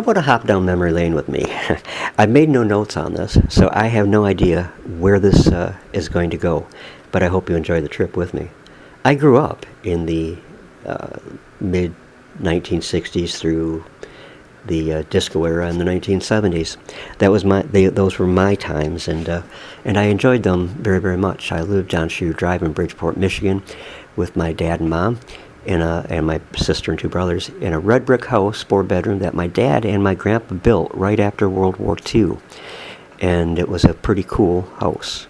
about a hop down memory lane with me? I made no notes on this, so I have no idea where this is going to go, but I hope you enjoy the trip with me. I grew up in the mid 1960s through the disco era in the 1970s. Those were my times, and I enjoyed them very, very much. I lived on Shoe Drive in Bridgeport, Michigan, with my dad and mom, and my sister and two brothers, in a red brick house, 4-bedroom, that my dad and my grandpa built right after World War II. And it was a pretty cool house.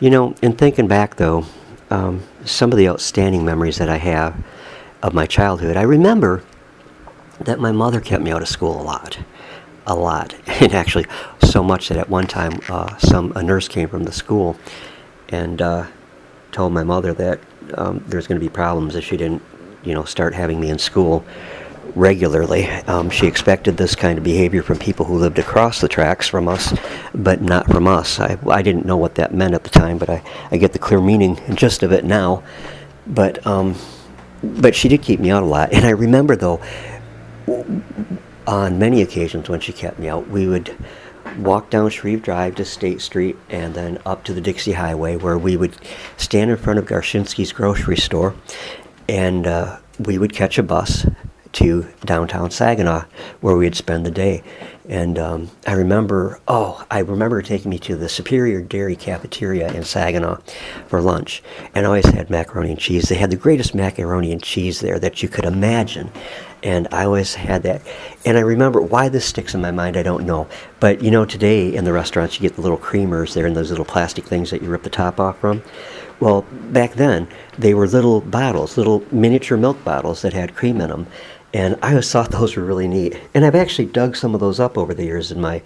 In thinking back, though, some of the outstanding memories that I have of my childhood, I remember that my mother kept me out of school a lot, and actually so much that at one time a nurse came from the school and told my mother that there's going to be problems if she didn't, start having me in school regularly. She expected this kind of behavior from people who lived across the tracks from us, but not from us. I didn't know what that meant at the time, but I get the clear meaning and gist of it now. But she did keep me out a lot, and I remember, though, on many occasions when she kept me out, we would walk down Shreve Drive to State Street and then up to the Dixie Highway, where we would stand in front of Garshinsky's grocery store, and we would catch a bus to downtown Saginaw, where we'd spend the day. And I remember taking me to the Superior Dairy Cafeteria in Saginaw for lunch, and I always had macaroni and cheese. They had the greatest macaroni and cheese there that you could imagine, and I always had that. And I remember why this sticks in my mind, I don't know. But today in the restaurants you get the little creamers there in those little plastic things that you rip the top off from. Well, back then they were little bottles, little miniature milk bottles that had cream in them. And I always thought those were really neat. And I've actually dug some of those up over the years in my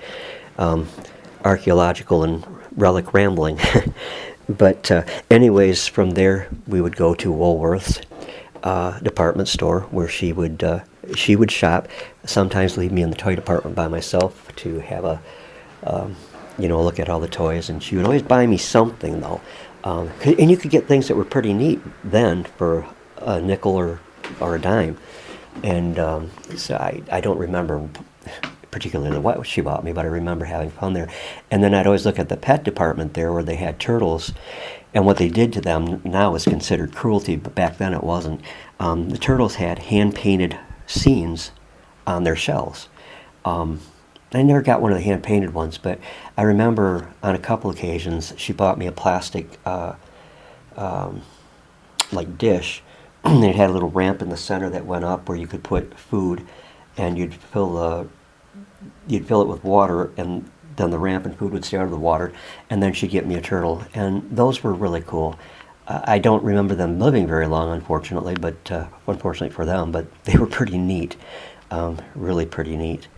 archaeological and relic rambling. But anyways, from there we would go to Woolworth's department store, where she would shop, sometimes leave me in the toy department by myself to have a look at all the toys. And she would always buy me something, though. And you could get things that were pretty neat then for a nickel or a dime. And so I don't remember particularly what she bought me, but I remember having fun there. And then I'd always look at the pet department there, where they had turtles, and what they did to them now is considered cruelty, but back then it wasn't. The turtles had hand-painted scenes on their shells. I never got one of the hand-painted ones, but I remember on a couple occasions she bought me a plastic dish. It had a little ramp in the center that went up where you could put food, and you'd fill it with water, and then the ramp and food would stay out of the water, and then she'd get me a turtle, and those were really cool. I don't remember them living very long, unfortunately, but unfortunately for them, but they were pretty neat, really pretty neat.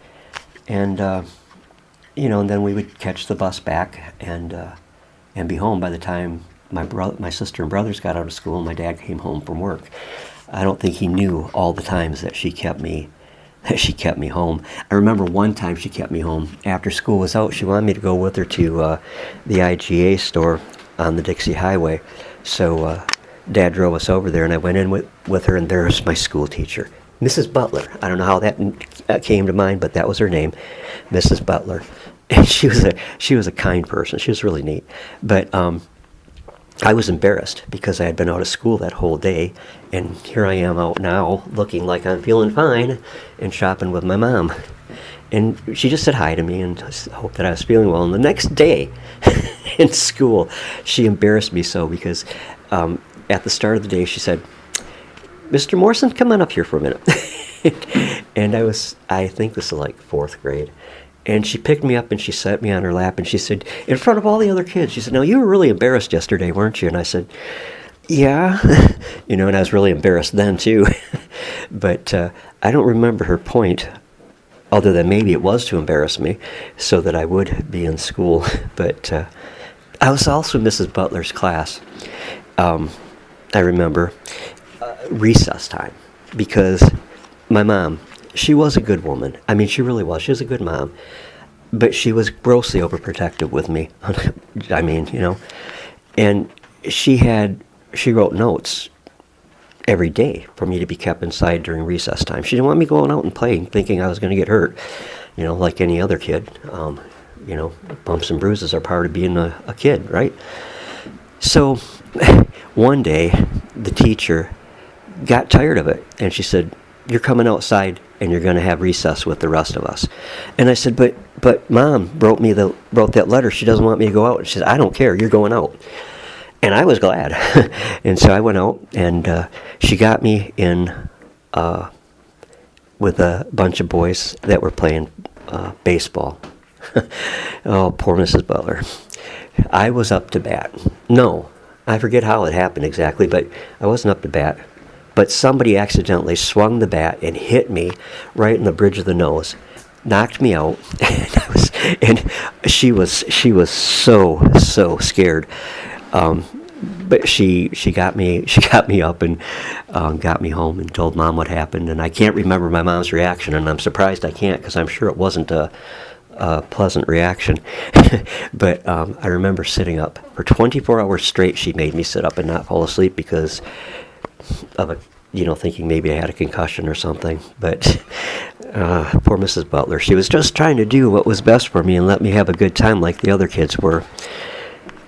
And and then we would catch the bus back and be home by the time my sister and brothers got out of school and my dad came home from work. I don't think he knew all the times that she kept me home. I remember one time she kept me home after school was out. She wanted me to go with her to the IGA store on the Dixie Highway. So Dad drove us over there, and I went in with her, and there's my school teacher, Mrs. Butler. I don't know how that came to mind, but that was her name, Mrs. Butler. And she was a kind person. She was really neat. But I was embarrassed because I had been out of school that whole day, and here I am out now looking like I'm feeling fine and shopping with my mom. And she just said hi to me and hoped that I was feeling well. And the next day in school, she embarrassed me so because at the start of the day she said, "Mr. Morrison, come on up here for a minute." And I think this is like 4th grade. And she picked me up and she sat me on her lap and she said, in front of all the other kids, she said, "Now, you were really embarrassed yesterday, weren't you?" And I said, "Yeah." And I was really embarrassed then, too. But I don't remember her point, other than maybe it was to embarrass me so that I would be in school. But I was also in Mrs. Butler's class. I remember recess time, because my mom, she was a good woman. I mean, she really was. She was a good mom. But she was grossly overprotective with me. I mean, and she wrote notes every day for me to be kept inside during recess time. She didn't want me going out and playing, thinking I was going to get hurt, like any other kid. Bumps and bruises are part of being a kid, right? So one day, the teacher got tired of it, and she said, "You're coming outside, and you're going to have recess with the rest of us." And I said, "But Mom wrote that letter. She doesn't want me to go out." And she said, "I don't care. You're going out." And I was glad. And so I went out, and she got me in with a bunch of boys that were playing baseball. Oh, poor Mrs. Butler. I was up to bat. No, I forget how it happened exactly, but I wasn't up to bat. But somebody accidentally swung the bat and hit me right in the bridge of the nose, knocked me out, and she was so scared. But she got me up and got me home and told Mom what happened. And I can't remember my mom's reaction, and I'm surprised I can't, because I'm sure it wasn't a pleasant reaction. But I remember sitting up for 24 hours straight. She made me sit up and not fall asleep because of it, thinking maybe I had a concussion or something. But poor Mrs. Butler, she was just trying to do what was best for me and let me have a good time like the other kids were.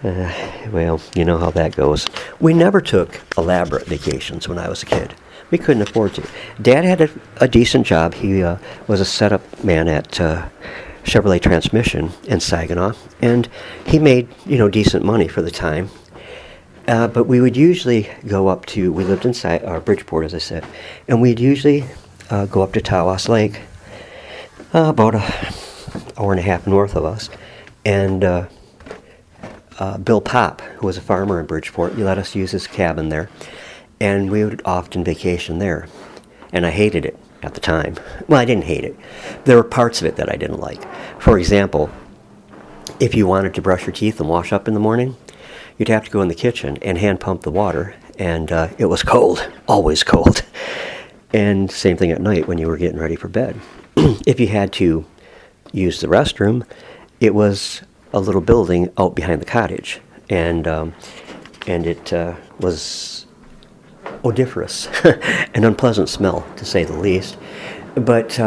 Well, you know how that goes. We never took elaborate vacations when I was a kid. We couldn't afford to. Dad had a decent job. He was a setup man at Chevrolet Transmission in Saginaw, and he made, decent money for the time. But we would usually go up to, we lived in Bridgeport, as I said, and we'd usually go up to Tawas Lake, about an hour and a half north of us, and Bill Pop, who was a farmer in Bridgeport, he let us use his cabin there, and we would often vacation there. And I hated it at the time. Well, I didn't hate it. There were parts of it that I didn't like. For example, if you wanted to brush your teeth and wash up in the morning, you'd have to go in the kitchen and hand pump the water, and it was cold, always cold. And same thing at night when you were getting ready for bed. If you had to use the restroom, it was a little building out behind the cottage, and it was odoriferous, an unpleasant smell, to say the least. But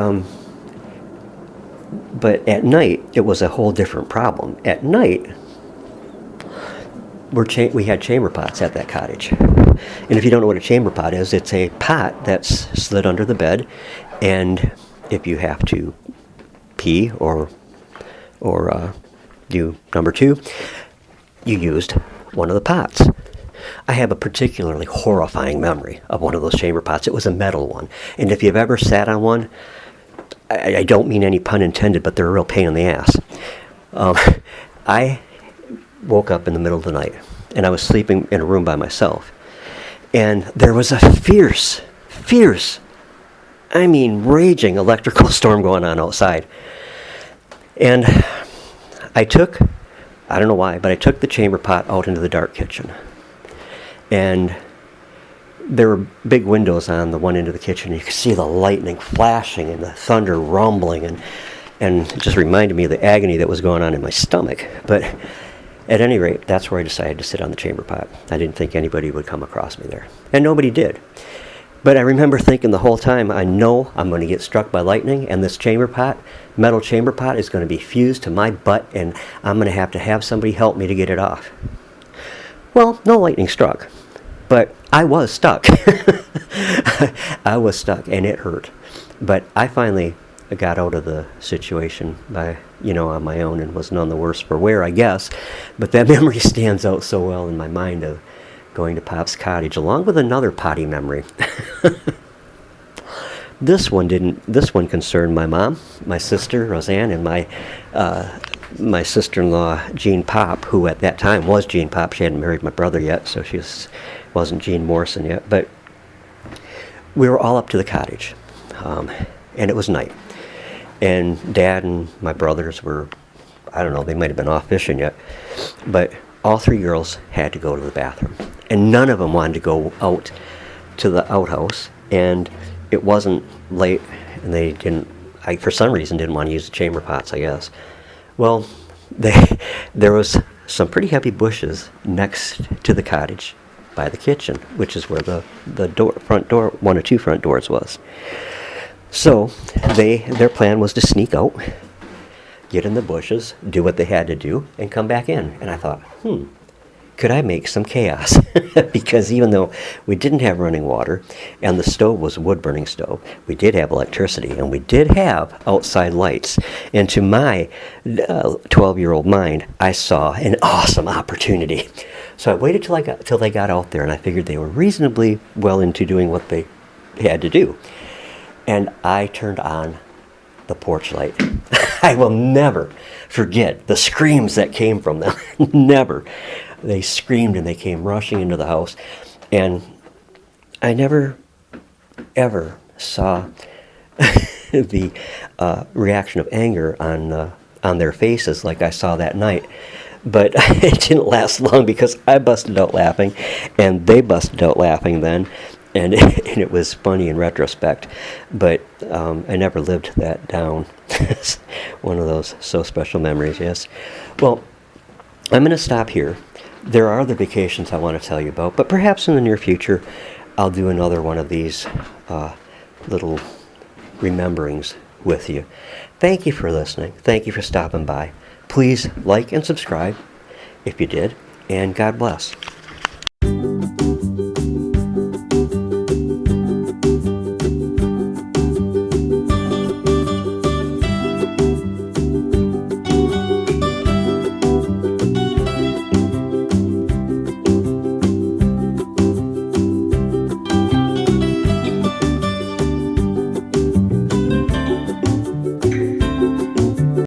at night, it was a whole different problem. At night, we had chamber pots at that cottage. And if you don't know what a chamber pot is, it's a pot that's slid under the bed, and if you have to pee or do number 2, you used one of the pots. I have a particularly horrifying memory of one of those chamber pots. It was a metal one. And if you've ever sat on one, I don't mean any pun intended, but they're a real pain in the ass. I woke up in the middle of the night, and I was sleeping in a room by myself. And there was a fierce, raging electrical storm going on outside. And I don't know why, but I took the chamber pot out into the dark kitchen. And there were big windows on the one end of the kitchen. You could see the lightning flashing and the thunder rumbling, and it just reminded me of the agony that was going on in my stomach. But at any rate, that's where I decided to sit on the chamber pot. I didn't think anybody would come across me there. And nobody did. But I remember thinking the whole time, I know I'm going to get struck by lightning, and this metal chamber pot is going to be fused to my butt, and I'm going to have somebody help me to get it off. Well, no lightning struck, but I was stuck. I was stuck, and it hurt. But I finally got out of the situation on my own, and was none the worse for wear, I guess. But that memory stands out so well in my mind of going to Pop's cottage, along with another potty memory. This one concerned my mom, my sister Roseanne, and my sister-in-law Jean Pop, who at that time was Jean Pop. She hadn't married my brother yet, so she wasn't Jean Morrison yet. But we were all up to the cottage, and it was night. And Dad and my brothers were, I don't know, they might have been off fishing yet, but all 3 girls had to go to the bathroom. And none of them wanted to go out to the outhouse, and it wasn't late, and they for some reason didn't want to use the chamber pots, I guess. Well, there was some pretty heavy bushes next to the cottage, by the kitchen, which is where the front door, one or two front doors was. So their plan was to sneak out, get in the bushes, do what they had to do, and come back in. And I thought, could I make some chaos? Because even though we didn't have running water, and the stove was a wood-burning stove, we did have electricity, and we did have outside lights. And to my 12-year-old mind, I saw an awesome opportunity. So I waited till they got out there, and I figured they were reasonably well into doing what they had to do. And I turned on the porch light. I will never forget the screams that came from them. Never. They screamed and they came rushing into the house. And I never, ever saw the reaction of anger on their faces like I saw that night. But it didn't last long because I busted out laughing and they busted out laughing then. And it was funny in retrospect, but I never lived that down. One of those so special memories, yes. Well, I'm going to stop here. There are other vacations I want to tell you about, but perhaps in the near future I'll do another one of these little rememberings with you. Thank you for listening. Thank you for stopping by. Please like and subscribe if you did, and God bless.